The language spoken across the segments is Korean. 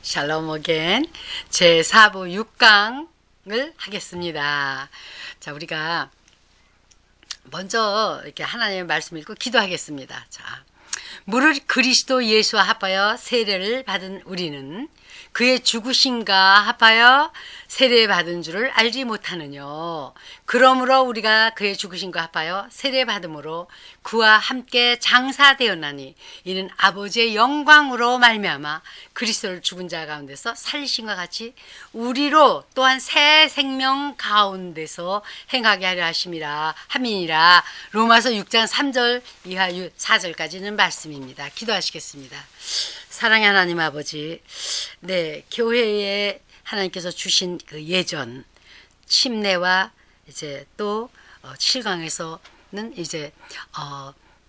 샬롬 어겐 제4부 6강을 하겠습니다. 자, 우리가 먼저 이렇게 하나님의 말씀 읽고 기도하겠습니다. 자, 무릇 그리스도 예수와 합하여 세례를 받은 우리는 그의 죽으심과 합하여 세례받은 줄을 알지 못하느냐. 그러므로 우리가 그의 죽으심과 합하여 세례받음으로 그와 함께 장사되었나니 이는 아버지의 영광으로 말미암아 그리스도를 죽은 자 가운데서 살리심과 같이 우리로 또한 새 생명 가운데서 행하게 하려 하심이라 함이니라. 로마서 6장 3절 이하 4절까지는 말씀입니다. 기도하시겠습니다. 사랑의 하나님 아버지, 네, 교회에 하나님께서 주신 그 예전 침례와 이제 또 7강에서는 이제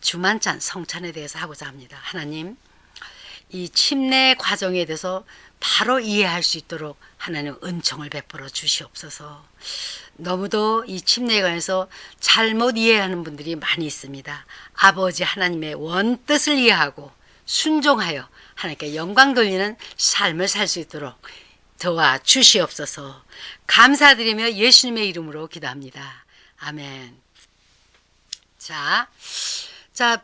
주만찬 성찬에 대해서 하고자 합니다. 하나님, 이 침례 과정에 대해서 바로 이해할 수 있도록 하나님 은총을 베풀어 주시옵소서. 너무도 이 침례에 관해서 잘못 이해하는 분들이 많이 있습니다. 아버지 하나님의 원뜻을 이해하고 순종하여 하나님께 영광 돌리는 삶을 살 수 있도록 도와 주시옵소서. 감사드리며 예수님의 이름으로 기도합니다. 아멘. 자,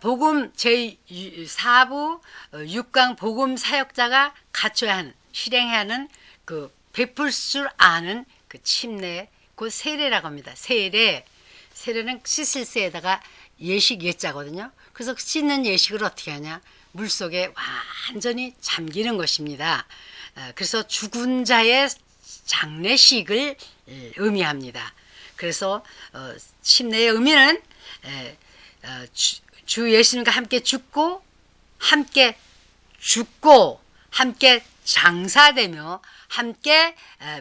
복음 제4부 6강 복음 사역자가 갖춰야 하는, 실행해야 하는 그 베풀 줄 아는 그 침례, 그 세례라고 합니다. 세례는 씻을 세에다가 예식 예자거든요. 그래서 씻는 예식을 어떻게 하냐? 물속에 완전히 잠기는 것입니다. 그래서 죽은 자의 장례식을 의미합니다. 그래서 침례의 의미는 주 예수님과 함께 죽고 함께 장사되며 함께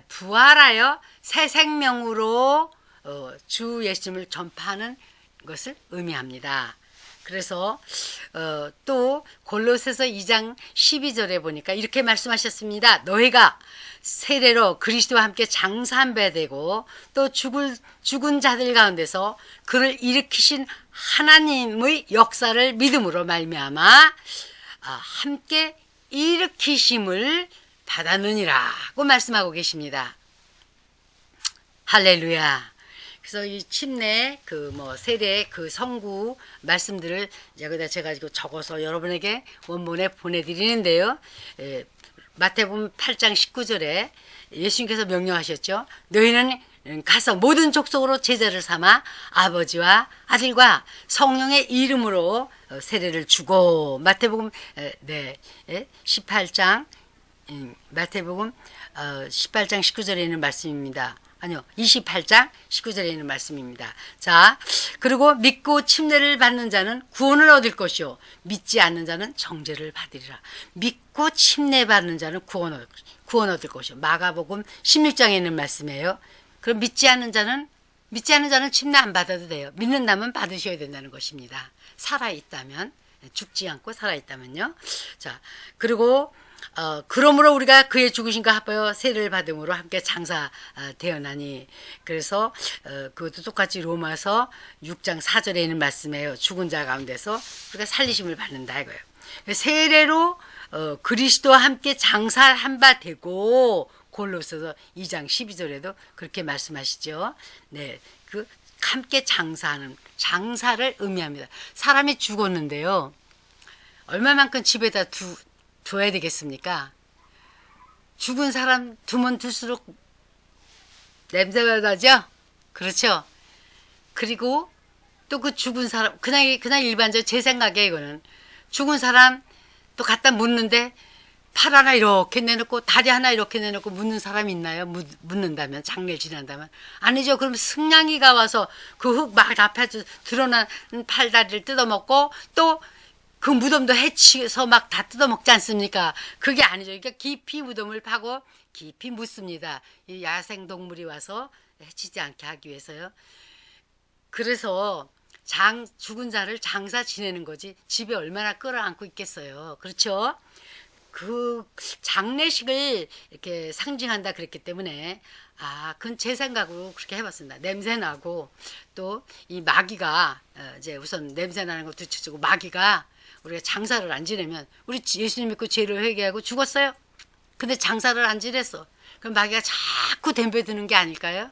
부활하여 새 생명으로 주 예수님을 전파하는 것을 의미합니다. 그래서 또 골로새서 2장 12절에 보니까 이렇게 말씀하셨습니다. 너희가 세례로 그리스도와 함께 장사한 바 되고 또 죽은 자들 가운데서 그를 일으키신 하나님의 역사를 믿음으로 말미암아 함께 일으키심을 받았느니라고 말씀하고 계십니다. 할렐루야. 그래서 이 침례, 세례, 성구 말씀들을 여기다 제가 적어서 여러분에게 원본에 보내드리는데요. 마태복음 8장 19절에 예수님께서 명령하셨죠. 너희는 가서 모든 족속으로 제자를 삼아 아버지와 아들과 성령의 이름으로 세례를 주고. 마태복음 18장 19절에 있는 말씀입니다. 아니요, 28장 19절에 있는 말씀입니다. 자, 그리고 믿고 침례를 받는 자는 구원을 얻을 것이요 믿지 않는 자는 정죄를 받으리라. 믿고 침례 받는 자는 구원 얻을 것이요. 마가복음 16장에 있는 말씀이에요. 그럼 믿지 않는 자는 침례 안 받아도 돼요. 믿는다면 받으셔야 된다는 것입니다. 살아있다면, 죽지 않고 살아있다면요. 자, 그리고 그러므로 우리가 그의 죽으심과 합하여 세례를 받음으로 함께 장사되었나니. 그래서 그것도 똑같이 로마서 6장 4절에 있는 말씀이에요. 죽은 자 가운데서 우리가 살리심을 받는다 이거예요. 세례로 그리스도와 함께 장사한 바 되고. 골로새서 2장 12절에도 그렇게 말씀하시죠. 네, 그 함께 장사를 의미합니다. 사람이 죽었는데요. 얼마만큼 집에다 둬야 되겠습니까? 죽은 사람 두면 둘수록 냄새가 나죠? 그렇죠? 그리고 또 그 죽은 사람, 그냥 일반적으로 제 생각에 이거는 죽은 사람 또 갖다 묻는데 팔 하나 이렇게 내놓고 다리 하나 이렇게 내놓고 묻는 사람이 있나요? 묻는다면, 장례를 지낸다면? 아니죠. 그럼 승냥이가 와서 그 흙 막 앞에 드러난 팔다리를 뜯어먹고 또 그 무덤도 해치서 막 다 뜯어먹지 않습니까? 그게 아니죠. 그러니까 깊이 무덤을 파고 깊이 묻습니다. 이 야생동물이 와서 해치지 않게 하기 위해서요. 그래서 죽은 자를 장사 지내는 거지 집에 얼마나 끌어안고 있겠어요. 그렇죠? 그 장례식을 이렇게 상징한다 그랬기 때문에 그건 제 생각으로 그렇게 해봤습니다. 냄새 나고 또 이 마귀가 이제 우선 냄새 나는 것도 치고 마귀가 우리가 장사를 안 지내면 우리 예수님 믿고 죄를 회개하고 죽었어요. 근데 장사를 안 지냈어. 그럼 마귀가 자꾸 덤벼드는 게 아닐까요?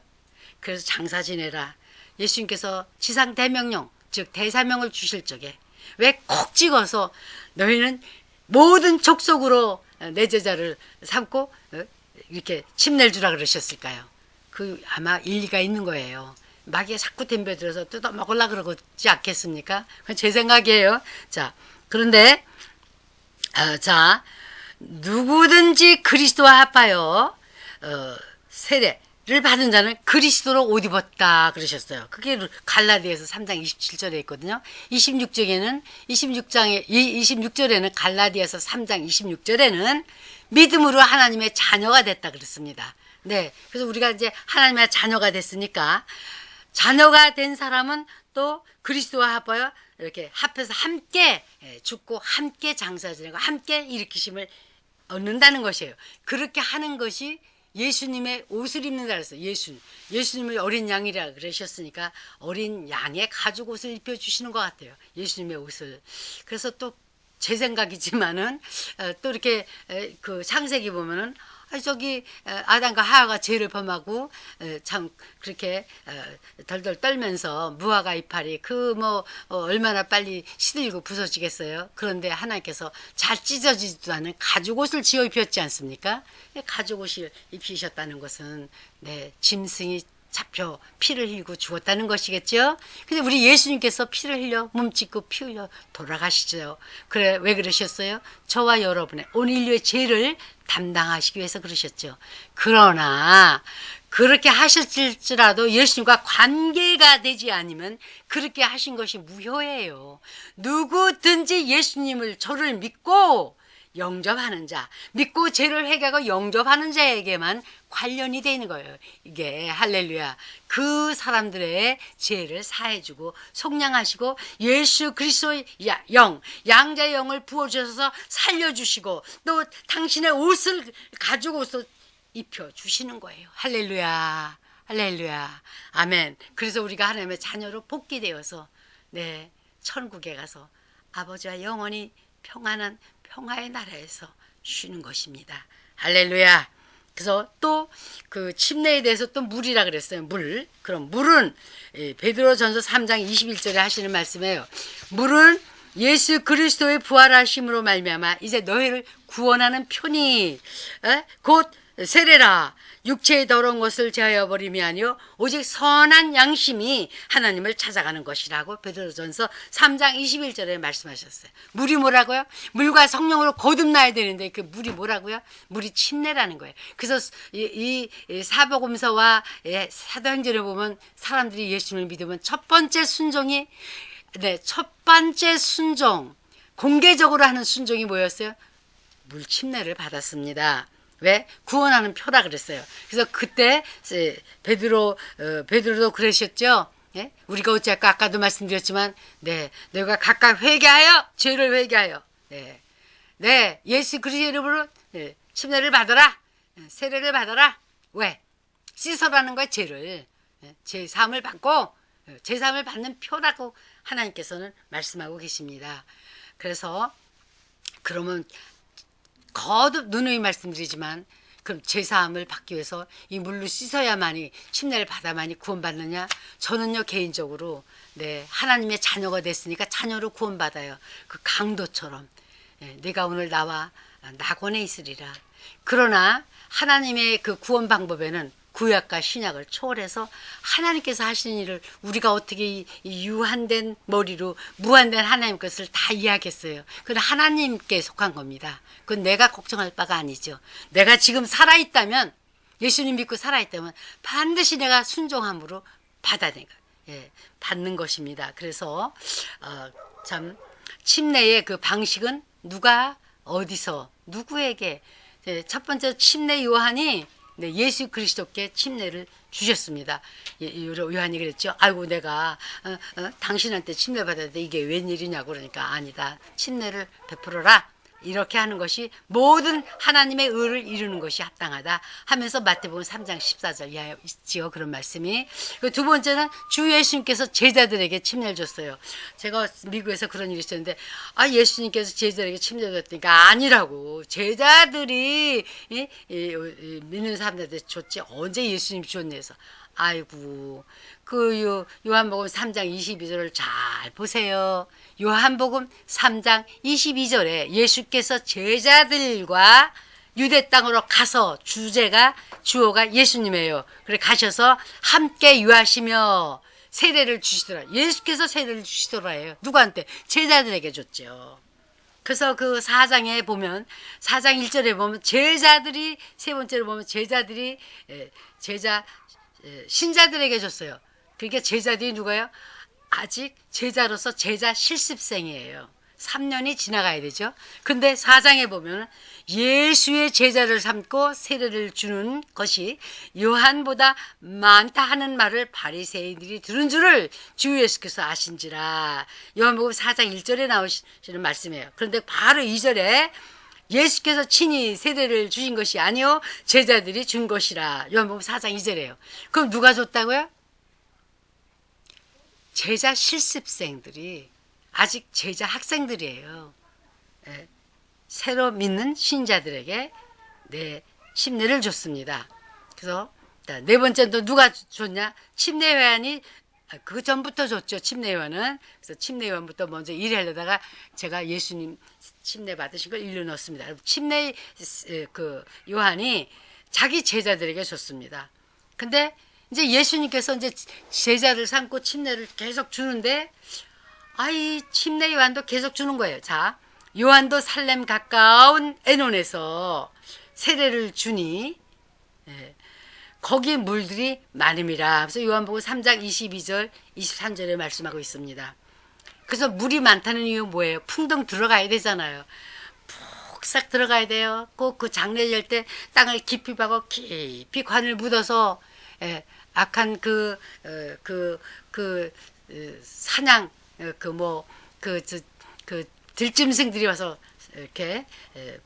그래서 장사 지내라. 예수님께서 지상 대명령, 즉 대사명을 주실 적에 왜 콕 찍어서 너희는 모든 족속으로 내 제자를 삼고 이렇게 침례를 주라 그러셨을까요? 그 아마 일리가 있는 거예요. 마귀가 자꾸 덤벼들어서 뜯어먹으려고 그러지 않겠습니까? 그건 제 생각이에요. 자, 그런데 자, 누구든지 그리스도와 합하여 세례를 받은 자는 그리스도로 옷 입었다 그러셨어요. 그게 갈라디아서 3장 27절에 있거든요. 26절에는 갈라디아서 3장 26절에는 믿음으로 하나님의 자녀가 됐다 그랬습니다. 네. 그래서 우리가 이제 하나님의 자녀가 됐으니까 자녀가 된 사람은 또 그리스도와 합하여 이렇게 합해서 함께 죽고 함께 장사 지내고 함께 일으키심을 얻는다는 것이에요. 그렇게 하는 것이 예수님의 옷을 입는다 그랬어요. 예수님을 어린 양이라 그러셨으니까 어린 양의 가죽 옷을 입혀주시는 것 같아요. 예수님의 옷을. 그래서 또 제 생각이지만은 또 이렇게 그 창세기 보면은 저기 아담과 하와가 죄를 범하고 참 그렇게 덜덜 떨면서 무화과 이파리 그 뭐 얼마나 빨리 시들고 부서지겠어요. 그런데 하나님께서 잘 찢어지지도 않은 가죽옷을 지어 입혔지 않습니까? 가죽옷을 입히셨다는 것은 네, 짐승이 잡혀 피를 흘리고 죽었다는 것이겠죠. 근데 우리 예수님께서 피를 흘려 몸 찢고 피 흘려 돌아가시죠. 그래 왜 그러셨어요? 저와 여러분의 온 인류의 죄를 담당하시기 위해서 그러셨죠. 그러나 그렇게 하셨을지라도 예수님과 관계가 되지 않으면 그렇게 하신 것이 무효예요. 누구든지 예수님을 저를 믿고 영접하는 자, 믿고 죄를 회개하고 영접하는 자에게만 관련이 되는 거예요. 이게 할렐루야. 그 사람들의 죄를 사해주고 속량하시고 예수 그리스도의 양자의 영을 부어주셔서 살려주시고 또 당신의 옷을 가지고 옷을 입혀주시는 거예요. 할렐루야. 할렐루야. 아멘. 그래서 우리가 하나님의 자녀로 복귀되어서 네, 천국에 가서 아버지와 영원히 평안한 평화의 나라에서 쉬는 것입니다. 할렐루야. 그래서 또 그 침례에 대해서 또 물이라 그랬어요. 물. 그럼 물은 베드로전서 3장 21절에 하시는 말씀이에요. 물은 예수 그리스도의 부활하심으로 말미암아 이제 너희를 구원하는 편이 곧 세례라. 육체의 더러운 것을 제하여 버림이 아니요 오직 선한 양심이 하나님을 찾아가는 것이라고 베드로전서 3장 21절에 말씀하셨어요. 물이 뭐라고요? 물과 성령으로 거듭나야 되는데 그 물이 뭐라고요? 물이 침례라는 거예요. 그래서 이 사복음서와 사도행전에 보면 사람들이 예수님을 믿으면 첫 번째 순종이 첫 번째 순종 공개적으로 하는 순종이 뭐였어요? 물 침례를 받았습니다. 왜? 구원하는 표라 그랬어요. 그래서 그때 베드로도 그러셨죠. 예? 우리가 어찌할까 아까도 말씀드렸지만 네, 너희가 각각 회개하여 죄를 회개하여 네, 예수 그리스도의 이름으로 침례를 받아라. 세례를 받아라. 왜? 씻어라는 거야 죄를. 죄 사함을 받고 죄 사함을 받는 표라고 하나님께서는 말씀하고 계십니다. 그래서 그러면 거듭 누누이 말씀드리지만 그럼 제사함을 받기 위해서 이 물로 씻어야만이 침례를 받아만이 구원받느냐? 저는요 개인적으로 네 하나님의 자녀가 됐으니까 자녀로 구원받아요. 그 강도처럼 내가 오늘 나와 낙원에 있으리라. 그러나 하나님의 그 구원 방법에는 구약과 신약을 초월해서 하나님께서 하시는 일을 우리가 어떻게 이 유한된 머리로 무한된 하나님 것을 다 이해하겠어요. 그건 하나님께 속한 겁니다. 그건 내가 걱정할 바가 아니죠. 내가 지금 살아있다면 예수님 믿고 살아있다면 반드시 내가 순종함으로 받아내는 거예요. 받는 것입니다. 그래서 참 침례의 그 방식은 누가 어디서 누구에게 첫 번째 침례 요한이 예수 그리스도께 침례를 주셨습니다. 요한이 그랬죠. 아이고 내가 당신한테 침례 받았는데 이게 웬일이냐고 그러니까 아니다. 침례를 베풀어라. 이렇게 하는 것이 모든 하나님의 의를 이루는 것이 합당하다 하면서 마태복음 3장 14절 있지요. 그런 말씀이. 두 번째는 주 예수님께서 제자들에게 침례를 줬어요. 제가 미국에서 그런 일이 있었는데 예수님께서 제자들에게 침례를 줬다니까 아니라고. 제자들이 믿는 사람들한테 줬지 언제 예수님이 줬니 해서 아이고 요한복음 3장 22절을 잘 보세요. 요한복음 3장 22절에 예수께서 제자들과 유대 땅으로 가서 주어가 예수님이에요. 그래 가셔서 함께 유하시며 세례를 주시더라. 예수께서 세례를 주시더라 해요. 누구한테? 제자들에게 줬죠. 그래서 그 4장에 보면 4장 1절에 보면 제자들이 세 번째로 보면 제자들이 신자들에게 줬어요. 그러니까 제자들이 누가요? 아직 제자로서 제자 실습생이에요. 3년이 지나가야 되죠. 근데 4장에 보면 예수의 제자를 삼고 세례를 주는 것이 요한보다 많다 하는 말을 바리새인들이 들은 줄을 주 예수께서 아신지라. 요한복음 4장 1절에 나오시는 말씀이에요. 그런데 바로 2절에 예수께서 친히 세례를 주신 것이 아니요 제자들이 준 것이라. 요한복음 4장 2절이에요. 그럼 누가 줬다고요? 제자 실습생들이 아직 제자 학생들이에요. 새로 믿는 신자들에게 침례를 줬습니다. 그래서 네 번째는 또 누가 줬냐? 침례요한이 그 전부터 줬죠. 침례요한은. 그래서 침례요한부터 먼저 일하려다가 제가 예수님 침례 받으신 걸 일로 넣었습니다. 침례 요한이 자기 제자들에게 줬습니다. 근데 이제 예수님께서 이제 제자를 삼고 침례를 계속 주는데 침례 요한도 계속 주는 거예요. 자, 요한도 살렘 가까운 에논에서 세례를 주니 거기 물들이 많음이라. 그래서 요한복음 3장 22절 23절에 말씀하고 있습니다. 그래서 물이 많다는 이유 뭐예요? 풍덩 들어가야 되잖아요. 푹 들어가야 돼요. 꼭 그 장례질 때 땅을 깊이 파고 깊이 관을 묻어서 악한 사냥 들짐승들이 와서 이렇게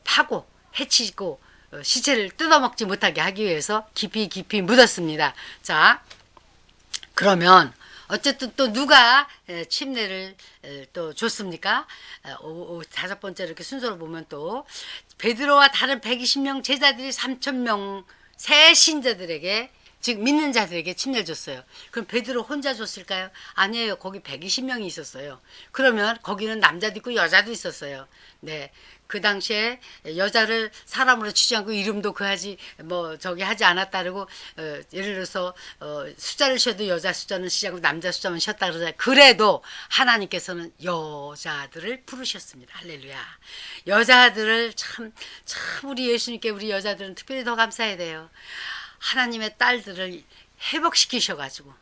파고 해치고 시체를 뜯어먹지 못하게 하기 위해서 깊이 묻었습니다. 자, 그러면 어쨌든 또 누가 침례를 또 줬습니까? 다섯 번째로 이렇게 순서로 보면 또 베드로와 다른 120명 제자들이 3,000명 새 신자들에게 즉 믿는 자들에게 침례를 줬어요. 그럼 베드로 혼자 줬을까요? 아니에요. 거기 120명이 있었어요. 그러면 거기는 남자도 있고 여자도 있었어요. 네. 그 당시에 여자를 사람으로 치지 않고 이름도 하지 않았다고 예를 들어서 숫자를 쉬어도 여자 숫자는 쉬지 않고 남자 숫자만 쉬었다 그러잖아요. 그래도 하나님께서는 여자들을 부르셨습니다. 할렐루야. 여자들을 참 우리 예수님께 우리 여자들은 특별히 더 감사해야 돼요. 하나님의 딸들을 회복시키셔가지고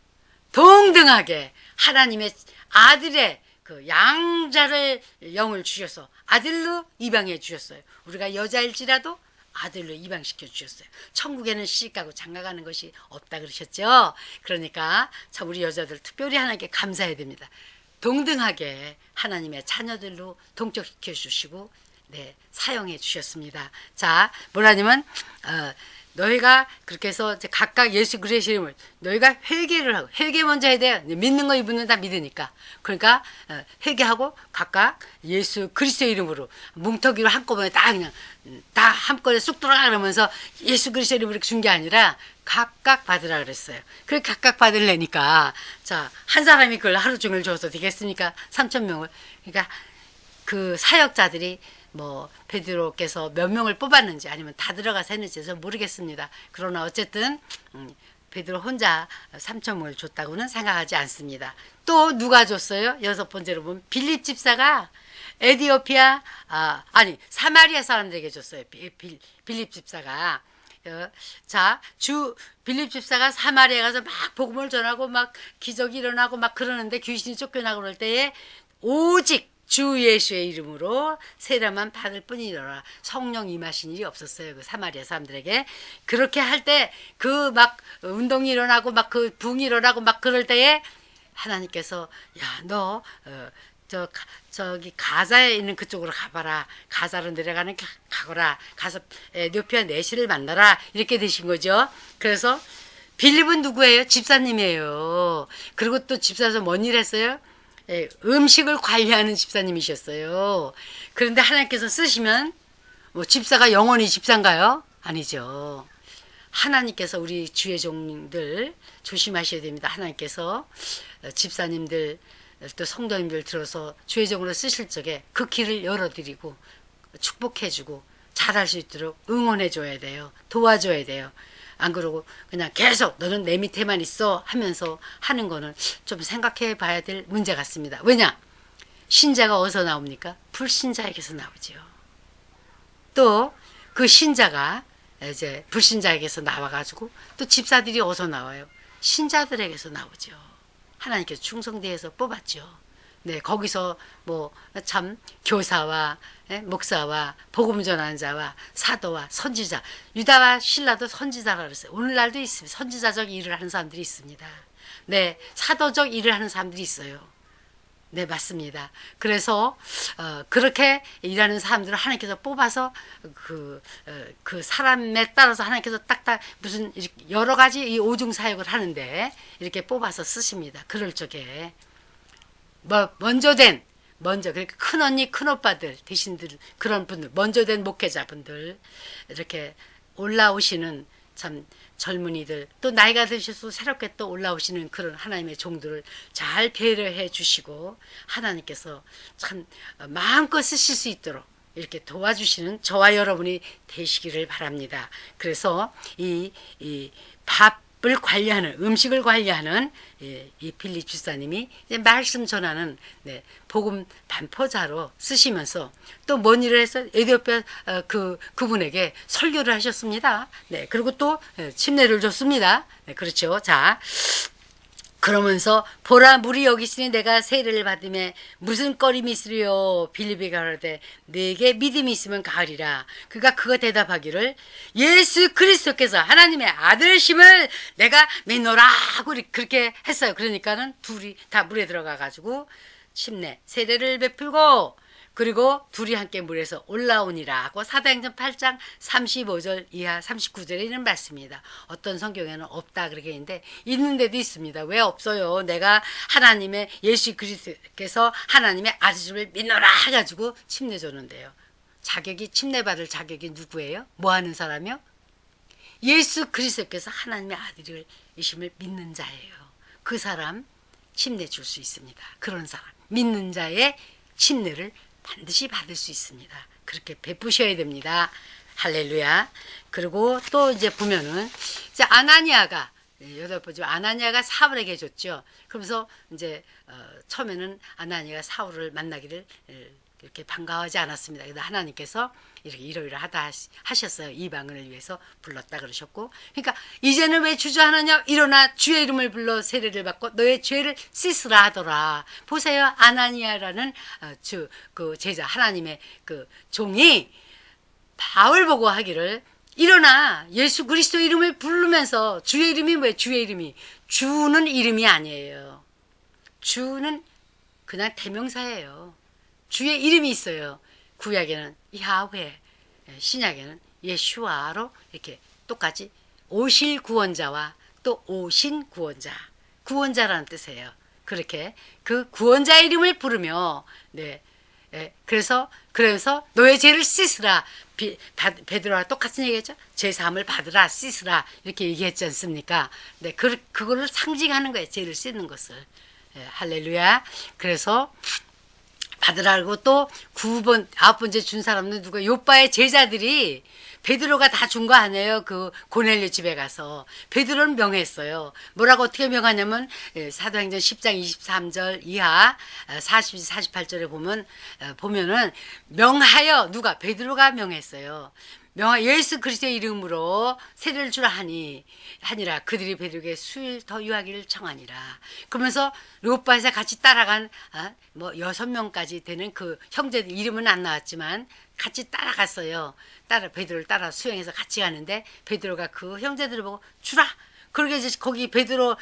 동등하게 하나님의 아들의 그 양자를 영을 주셔서 아들로 입양해 주셨어요. 우리가 여자일지라도 아들로 입양시켜 주셨어요. 천국에는 시집가고 장가가는 것이 없다 그러셨죠. 그러니까 참 우리 여자들 특별히 하나님께 감사해야 됩니다. 동등하게 하나님의 자녀들로 동적시켜 주시고 사용해 주셨습니다. 자, 뭐라냐면 너희가 그렇게 해서 이제 각각 예수 그리스도의 이름을 너희가 회개를 하고 회개 먼저 해야 돼요. 믿는 거 이분은 다 믿으니까. 그러니까 회개하고 각각 예수 그리스도의 이름으로 뭉터기로 한꺼번에 다 그냥 다 한꺼번에 쑥 들어가 그러면서 예수 그리스도의 이름으로 준 게 아니라 각각 받으라 그랬어요. 그래 각각 받으려니까 자, 한 사람이 그걸 하루 종일 줘서 되겠습니까? 3,000명을. 그러니까 그 사역자들이 베드로께서 몇 명을 뽑았는지 아니면 다 들어가서 했는지 모르겠습니다. 그러나 어쨌든 베드로 혼자 3,000명을 줬다고는 생각하지 않습니다. 또 누가 줬어요? 여섯 번째로 보면 빌립 집사가 사마리아 사람들에게 줬어요. 빌립 집사가. 자, 빌립 집사가 사마리아에 가서 막 복음을 전하고 막 기적이 일어나고 막 그러는데 귀신이 쫓겨나고 그럴 때에 오직 주 예수의 이름으로 세례만 받을 뿐이더라. 성령 임하신 일이 없었어요. 그 사마리아 사람들에게. 그렇게 할 때 그 막 운동이 일어나고 막 그 붕이 일어나고 막 그럴 때에 하나님께서 야, 너 저기 가자에 있는 그쪽으로 가봐라. 가자로 내려가는 가거라. 가서 에티오피아 내시를 만나라. 이렇게 되신 거죠. 그래서 빌립은 누구예요? 집사님이에요. 그리고 또 집사에서 뭔 일 했어요? 음식을 관리하는 집사님이셨어요. 그런데 하나님께서 쓰시면 뭐 집사가 영원히 집사인가요? 아니죠. 하나님께서 우리 주의 종들 조심하셔야 됩니다. 하나님께서 집사님들 또 성도님들 들어서 주의 종으로 쓰실 적에 그 길을 열어드리고 축복해주고 잘할 수 있도록 응원해줘야 돼요. 도와줘야 돼요. 안 그러고 그냥 계속 너는 내 밑에만 있어 하면서 하는 거는 좀 생각해 봐야 될 문제 같습니다. 왜냐? 신자가 어디서 나옵니까? 불신자에게서 나오죠. 또 그 신자가 이제 불신자에게서 나와가지고 또 집사들이 어디서 나와요? 신자들에게서 나오죠. 하나님께서 충성대에서 뽑았죠. 네, 거기서 뭐 참 교사와 목사와 복음 전하는 자와 사도와 선지자, 유다와 실라도 선지자라 그랬어요. 오늘날도 있습니다. 선지자적 일을 하는 사람들이 있습니다. 네, 사도적 일을 하는 사람들이 있어요. 네, 맞습니다. 그래서 그렇게 일하는 사람들을 하나님께서 뽑아서 그 사람에 따라서 하나님께서 딱딱 무슨 여러 가지 이 오중 사역을 하는데 이렇게 뽑아서 쓰십니다. 그럴 적에 뭐 먼저 그러니까 큰 언니 큰 오빠들 대신들 그런 분들 먼저 된 목회자분들 이렇게 올라오시는 참 젊은이들 또 나이가 드셔서 새롭게 또 올라오시는 그런 하나님의 종들을 잘 배려해 주시고 하나님께서 참 마음껏 쓰실 수 있도록 이렇게 도와주시는 저와 여러분이 되시기를 바랍니다. 그래서 이 밥을 관리하는 음식을 관리하는 이 빌립 집사님이 이제 말씀 전하는 복음 반포자로 쓰시면서 또 뭔 일을 해서 에티오피아 그분에게 설교를 하셨습니다. 네, 그리고 또 침례를 줬습니다. 네, 그렇죠. 자, 그러면서 보라 물이 여기 있으니 내가 세례를 받음에 무슨 꺼림이 있으리요. 빌립이 가로되 내게 믿음이 있으면 가으리라. 그가 대답하기를 예수 그리스도께서 하나님의 아들심을 내가 믿노라 하고 그렇게 했어요. 그러니까는 둘이 다 물에 들어가 가지고 침례 세례를 베풀고 그리고 둘이 함께 물에서 올라오니라 하고 사도행전 8장 35절 이하 39절에 있는 말씀입니다. 어떤 성경에는 없다 그렇게 있는데 있는 데도 있습니다. 왜 없어요? 내가 하나님의 예수 그리스도께서 하나님의 아들을 믿노라 해가지고 침례 줬는데요. 침례받을 자격이 누구예요? 뭐 하는 사람이요? 예수 그리스도께서 하나님의 아들이심을 믿는 자예요. 그 사람 침례 줄 수 있습니다. 그런 사람 믿는 자의 침례를 반드시 받을 수 있습니다. 그렇게 베푸셔야 됩니다. 할렐루야. 그리고 또 이제 보면은 이제 아나니아가 여덟 번째 아나니아가 사울에게 줬죠. 그러면서 이제 처음에는 아나니아가 사울을 만나기를 이렇게 반가워하지 않았습니다. 그래서 하나님께서 이렇게 이러이러하다 하셨어요. 이방인을 위해서 불렀다 그러셨고, 그러니까 이제는 왜 주저하느냐? 일어나 주의 이름을 불러 세례를 받고 너의 죄를 씻으라 하더라. 보세요, 아나니아라는 그 제자 하나님의 그 종이 바울 보고 하기를 일어나 예수 그리스도 이름을 부르면서 주의 이름이 뭐예요? 주의 이름이 주는 이름이 아니에요. 주는 그냥 대명사예요. 주의 이름이 있어요. 구약에는 야훼, 신약에는 예슈아로 이렇게 똑같이 오실 구원자와 또 오신 구원자, 구원자라는 뜻이에요. 그렇게 그 구원자의 이름을 부르며 그래서 너의 죄를 씻으라. 베드로와 똑같은 얘기했죠. 죄 사함을 받으라, 씻으라 이렇게 얘기했지 않습니까? 네, 그거를 상징하는 거예요. 죄를 씻는 것을. 할렐루야. 그래서 받으라고 또 9번째 준 사람은 누가? 요빠의 제자들이 베드로가 다 준 거 아니에요. 그 고넬료 집에 가서 베드로는 명했어요. 뭐라고 어떻게 명하냐면 사도행전 10장 23절 이하 48절에 보면은 명하여 누가? 베드로가 명했어요. 예수 그리스도의 이름으로 세례를 주라 하니라. 그들이 베드로에게 수일 더 유하기를 청하니라. 그러면서 요빠에서 같이 따라간 6명까지 되는 그 형제들 이름은 안 나왔지만 같이 따라갔어요. 베드로를 따라 수행해서 같이 가는데 베드로가 그 형제들을 보고 주라. 그러게 이제 거기 베드로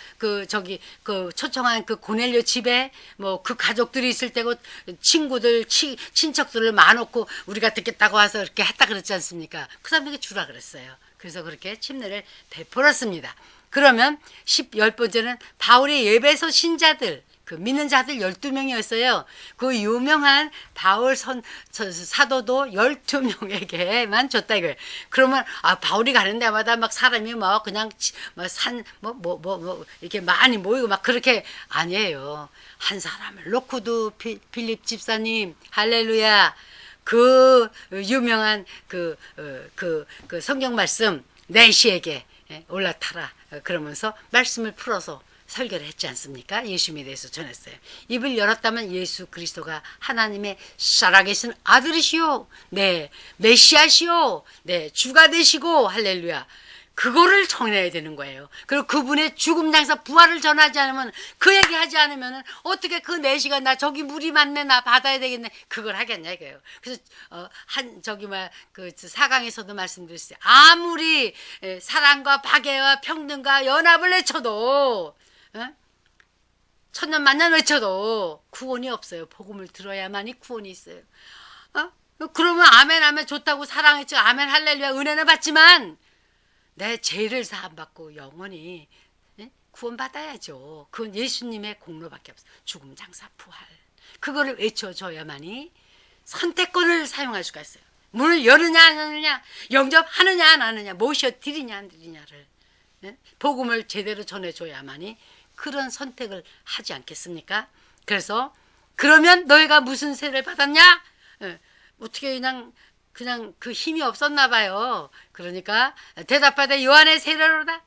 초청한 그 고넬료 집에 뭐 그 가족들이 있을 때고 친구들 친척들을 많았고 우리가 듣겠다고 와서 이렇게 했다 그랬지 않습니까? 그 사람에게 주라 그랬어요. 그래서 그렇게 침례를 베풀었습니다. 그러면 10번째는 바울의 예배소 신자들, 그 믿는 자들 12명이었어요. 그 유명한 바울 사도도 12명에게만 줬다 이거예요. 그러면 바울이 가는 데마다 막 사람이 막 그냥 이렇게 많이 모이고 막 그렇게 아니에요. 한 사람을 놓고도 빌립 집사님 할렐루야 그 유명한 그 성경 말씀 내시에게 올라타라 그러면서 말씀을 풀어서 설교를 했지 않습니까? 예수님에 대해서 전했어요. 입을 열었다면 예수 그리스도가 하나님의 살아계신 아들이시오. 네, 메시아시오. 네, 주가 되시고 할렐루야. 그거를 전해야 되는 거예요. 그리고 그분의 죽음 장사 부활을 전하지 않으면 그 얘기하지 않으면 어떻게 그 4시간 나 저기 물이 많네 나 받아야 되겠네 그걸 하겠냐 이거예요. 그래서 그 4강에서도 말씀드렸어요. 아무리 사랑과 박애와 평등과 연합을 외쳐도 천년 만년 외쳐도 구원이 없어요. 복음을 들어야만이 구원이 있어요. 그러면 아멘 하면 좋다고 사랑했죠. 아멘 할렐루야 은혜는 받지만 내 죄를 사함받고 영원히 구원받아야죠. 그건 예수님의 공로밖에 없어요. 죽음 장사 부활 그거를 외쳐줘야만이 선택권을 사용할 수가 있어요. 문을 여느냐 안 여느냐 영접하느냐 안 하느냐 모셔 드리냐 안 드리냐를 복음을 제대로 전해줘야만이 그런 선택을 하지 않겠습니까? 그래서 그러면 너희가 무슨 세례를 받았냐? 어떻게 그냥 그 힘이 없었나 봐요. 그러니까 대답하되 요한의 세례로다.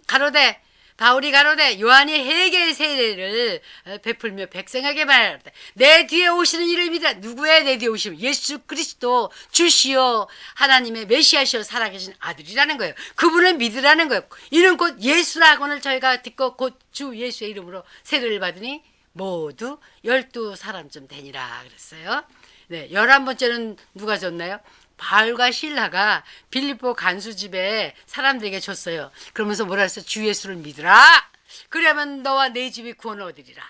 가로되 바울이 가로되 요한이 회개의 세례를 베풀며 백성에게 말하되 내 뒤에 오시는 이를 믿으라. 누구의 내 뒤에 오시는 예수 그리스도 주시오 하나님의 메시아시오 살아계신 아들이라는 거예요. 그분을 믿으라는 거예요. 이는 곧 예수라고는 저희가 듣고 곧 주 예수의 이름으로 세례를 받으니 모두 12사람쯤 되니라 그랬어요. 네, 11번째는 누가 줬나요? 바울과 실라가 빌립보 간수 집에 사람들에게 줬어요. 그러면서 뭐라 했어요? 주 예수를 믿으라. 그러면 너와 내 집이 구원을 얻으리라.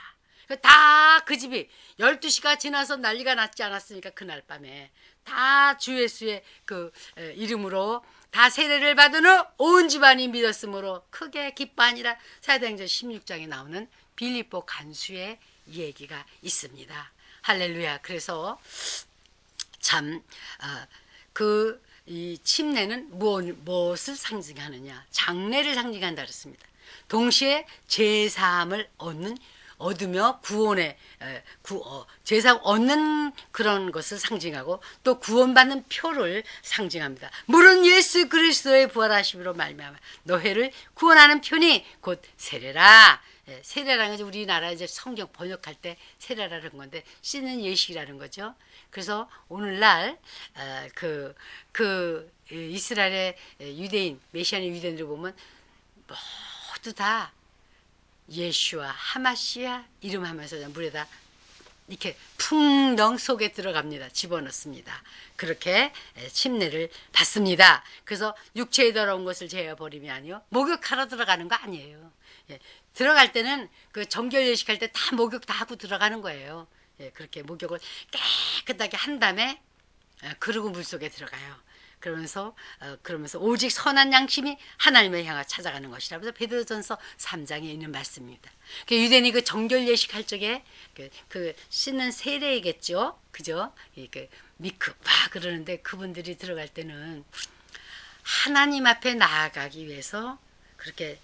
다 그 집이 12시가 지나서 난리가 났지 않았습니까? 그날 밤에 다 주 예수의 그 이름으로 다 세례를 받은 후 온 집안이 믿었으므로 크게 기뻐하니라. 사도행전 16장에 나오는 빌립보 간수의 얘기가 있습니다. 할렐루야. 그래서 참 이 침례는 무엇을 상징하느냐? 장례를 상징한다 그랬습니다. 동시에 제사함을 얻으며 구원의 제사 얻는 그런 것을 상징하고 또 구원받는 표를 상징합니다. 물은 예수 그리스도의 부활하심으로 말미암아 너희를 구원하는 표니 곧 세례라. 세례라는 것이 우리나라 이제 성경 번역할 때 세례라는 건데 씻는 예식이라는 거죠. 그래서 오늘날 이스라엘의 유대인 메시아의 유대인들 보면 모두 다 예슈아 하마시아 이름하면서 물에다 이렇게 풍덩 속에 들어갑니다. 집어넣습니다. 그렇게 침례를 받습니다. 그래서 육체에 더러운 것을 제어버리면요 목욕하러 들어가는 거 아니에요. 들어갈 때는 그 정결 예식할 때 다 목욕 다 하고 들어가는 거예요. 그렇게 목욕을 깨끗하게 한 다음에 그러고 물속에 들어가요. 그러면서 오직 선한 양심이 하나님을 향해 찾아가는 것이라면서 베드로전서 3장에 있는 말씀입니다. 유대인이 그 정결 예식할 적에 그 씻는 세례이겠죠, 그죠? 미크 막 그러는데 그분들이 들어갈 때는 하나님 앞에 나아가기 위해서 그렇게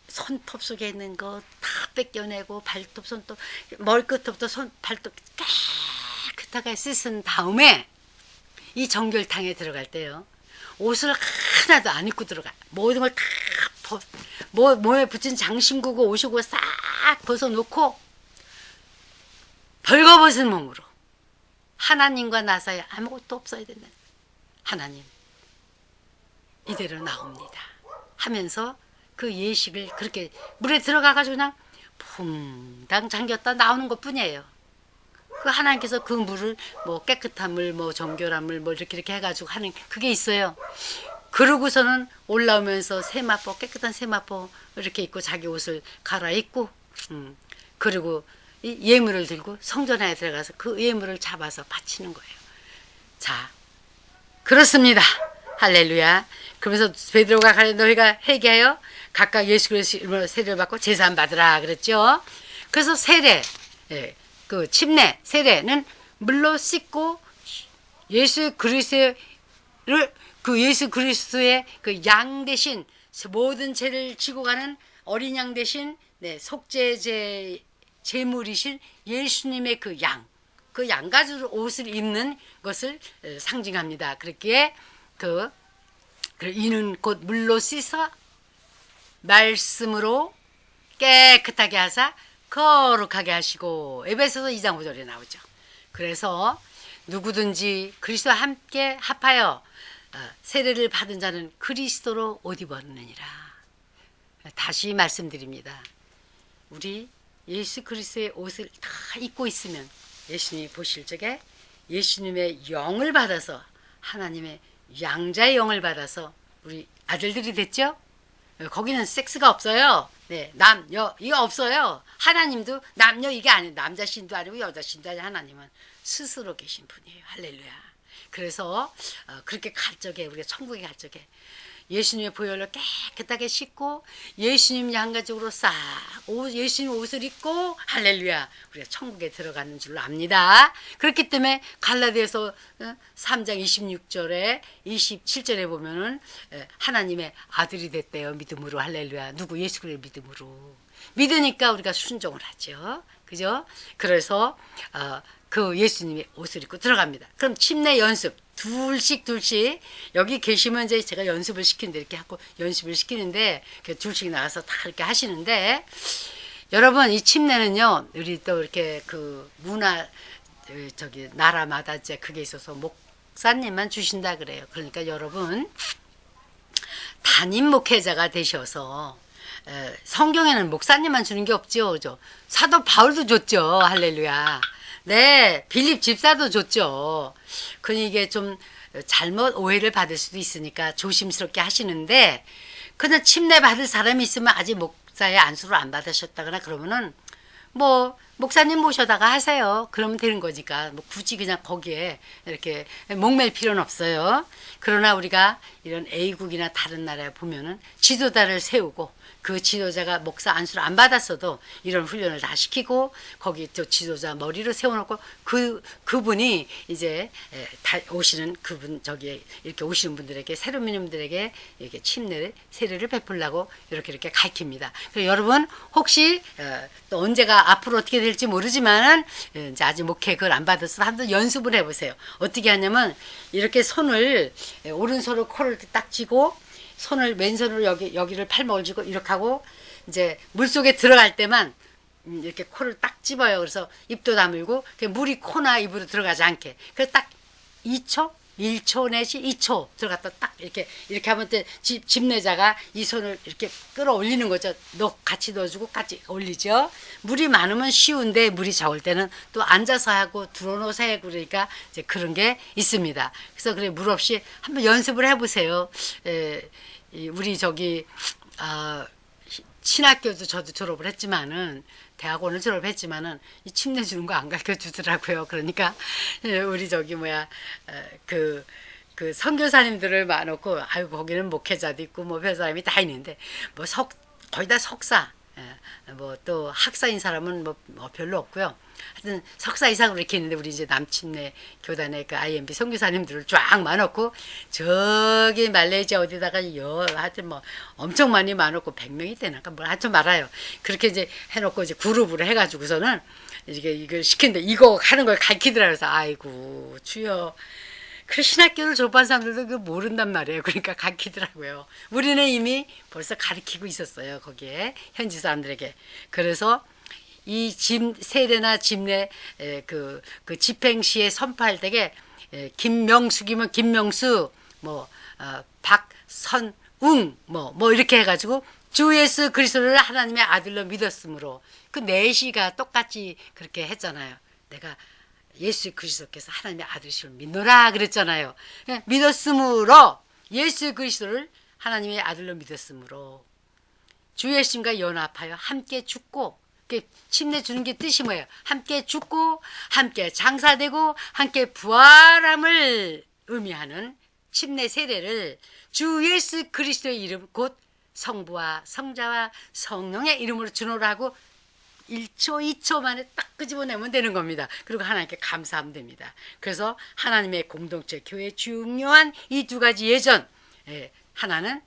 손톱 속에 있는 거 다 뺏겨내고 발톱, 손톱, 머리끝부터 발톱 깨끗하게 씻은 다음에 이 정결탕에 들어갈 때요. 옷을 하나도 안 입고 들어가. 모든 걸 다 몸에 붙인 장신구고 옷이고 싹 벗어놓고 벌거벗은 몸으로 하나님과 나 사이에 아무것도 없어야 된다. 하나님 이대로 나옵니다 하면서 그 예식을 그렇게 물에 들어가가지고 그냥 퐁당 잠겼다 나오는 것 뿐이에요. 그 하나님께서 그 물을 뭐 깨끗한 물, 뭐 정결한 물, 뭐 이렇게 해가지고 하는 그게 있어요. 그러고서는 올라오면서 세마포, 깨끗한 세마포 이렇게 입고 자기 옷을 갈아입고, 그리고 이 예물을 들고 성전에 들어가서 그 예물을 잡아서 바치는 거예요. 자, 그렇습니다. 할렐루야. 그러면서 베드로가 가르쳐 너희가 회개하여 각각 예수 그리스도의 이름으로 세례를 받고 제사함 받으라 그랬죠. 그래서 세례, 그 침례, 세례는 물로 씻고 예수 그리스도를 그 예수 그리스도의 그 양 대신 모든 죄를 지고 가는 어린 양 대신 속죄제 제물이신 예수님의 그 양, 그 양가죽 옷을 입는 것을 상징합니다. 그렇기에 이는 곧 물로 씻어 말씀으로 깨끗하게 하사 거룩하게 하시고 에베소서 2장 5절에 나오죠. 그래서 누구든지 그리스도와 함께 합하여 세례를 받은 자는 그리스도로 옷 입었느니라. 다시 말씀드립니다. 우리 예수 그리스도의 옷을 다 입고 있으면 예수님이 보실 적에 예수님의 영을 받아서 하나님의 양자의 영을 받아서 우리 아들들이 됐죠? 거기는 섹스가 없어요. 네, 남녀 이거 없어요. 하나님도 남녀 이게 아니에요. 남자 신도 아니고 여자 신도 아니고 하나님은 스스로 계신 분이에요. 할렐루야. 그래서 그렇게 갈 적에 우리가 천국에 갈 적에 예수님의 보혈로 깨끗하게 씻고 예수님 양가죽으로 싹 예수님 옷을 입고 할렐루야 우리가 천국에 들어가는 줄로 압니다. 그렇기 때문에 갈라디아서 3장 26절에 27절에 보면은 하나님의 아들이 됐대요. 믿음으로 할렐루야. 누구? 예수 그리스도의 믿음으로. 믿으니까 우리가 순종을 하죠. 그죠? 그래서 그 예수님의 옷을 입고 들어갑니다. 그럼 침례 연습 둘씩 여기 계시면 이제 제가 연습을 시키는데 이렇게 하고 연습을 시키는데 둘씩 나가서 다 이렇게 하시는데 여러분 이 침례는요 우리 또 이렇게 그 문화 나라마다 이제 그게 있어서 목사님만 주신다 그래요. 그러니까 여러분 담임 목회자가 되셔서 성경에는 목사님만 주는 게 없죠. 그죠? 사도 바울도 줬죠. 할렐루야. 네, 빌립 집사도 줬죠. 그니 이게 좀 잘못 오해를 받을 수도 있으니까 조심스럽게 하시는데, 그냥 침례 받을 사람이 있으면 아직 목사의 안수를 안 받으셨다거나 그러면은 뭐 목사님 모셔다가 하세요. 그러면 되는 거니까 뭐 굳이 그냥 거기에 이렇게 목맬 필요는 없어요. 그러나 우리가 이런 A국이나 다른 나라에 보면은 지도자를 세우고 그 지도자가 목사 안수를 안 받았어도 이런 훈련을 다 시키고 거기 또 지도자 머리로 세워놓고 그분이 이제 다 오시는 그분 저기 이렇게 오시는 분들에게 새로 오는 분들에게 이렇게 세례를 베풀라고 이렇게 가르칩니다. 그래서 여러분 혹시 또 언제가 앞으로 어떻게 될지 모르지만은 이제 아직 목회 그걸 안 받았어 한번 연습을 해보세요. 어떻게 하냐면 이렇게 손을 오른손으로 코를 딱 쥐고 손을 왼손으로 여기를 팔목을 쥐고 이렇게 하고 이제 물속에 들어갈 때만 이렇게 코를 딱 집어요. 그래서 입도 다물고 물이 코나 입으로 들어가지 않게. 그래서 딱 2초, 1초 내지 2초 들어갔다 딱 이렇게 하면 집내자가 이 손을 이렇게 끌어올리는 거죠. 같이 넣어주고 같이 올리죠. 물이 많으면 쉬운데 물이 적을 때는 또 앉아서 하고 들어놓아서 하고 그러니까 이제 그런 게 있습니다. 그래서 그래 물 없이 한번 연습을 해보세요. 우리 저기 신학교도 저도 졸업을 했지만은 대학원을 졸업했지만은 이 침례 주는 거 안 가르쳐 주더라고요. 그러니까 우리 저기 그 선교사님들을 많았고 아유 거기는 목회자도 있고 뭐 별 사람이 다 있는데 뭐 거의 다 석사 뭐 또 학사인 사람은 뭐 별로 없고요. 하여튼 석사 이상으로 이렇게 있는데 우리 이제 남침내 교단의 그 IMB 선교사님들을 쫙 많았고 저기 말레이시아 어디다가 하여튼 뭐 엄청 많이 많았고 100명이 되나까 뭐 하여튼 말아요. 그렇게 이제 해놓고 이제 그룹으로 해가지고서는 이걸 시키는데 이거 하는 걸 가르치더라. 그래서 아이고 주여. 그 신학교를 졸업한 사람들도 그거 모른단 말이에요. 그러니까 가르치더라고요. 우리는 이미 벌써 가르치고 있었어요. 거기에 현지 사람들에게. 그래서 이 세례나 집례 그 집행시에 선포할 때에 김명숙이면 김명수 박선웅 뭐 이렇게 해가지고 주 예수 그리스도를 하나님의 아들로 믿었으므로 그 내시가 똑같이 그렇게 했잖아요. 내가 예수 그리스도께서 하나님의 아들이심을 믿노라 그랬잖아요. 믿었으므로 예수 그리스도를 하나님의 아들로 믿었으므로 주 예수님과 연합하여 함께 죽고, 침례 주는 게 뜻이 뭐예요? 함께 죽고 함께 장사되고 함께 부활함을 의미하는 침례 세례를 주 예수 그리스도의 이름 곧 성부와 성자와 성령의 이름으로 주노라 하고 1초 2초 만에 딱 끄집어내면 되는 겁니다. 그리고 하나님께 감사하면 됩니다. 그래서 하나님의 공동체 교회의 중요한 이 두 가지 예전, 하나는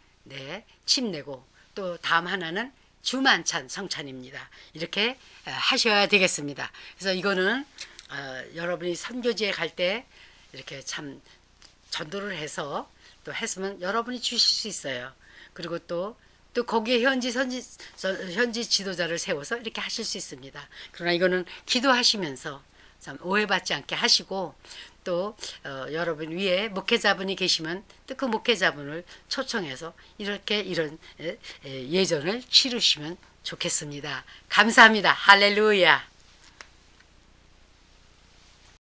침례고 또 다음 하나는 주만찬 성찬입니다. 이렇게 하셔야 되겠습니다. 그래서 이거는 여러분이 선교지에 갈 때 이렇게 참 전도를 해서 또 했으면 여러분이 주실 수 있어요. 그리고 또 거기에 현지 지도자를 세워서 이렇게 하실 수 있습니다. 그러나 이거는 기도하시면서 참 오해받지 않게 하시고, 또 여러분 위에 목회자분이 계시면 또 그 목회자분을 초청해서 이렇게 이런 예전을 치르시면 좋겠습니다. 감사합니다. 할렐루야.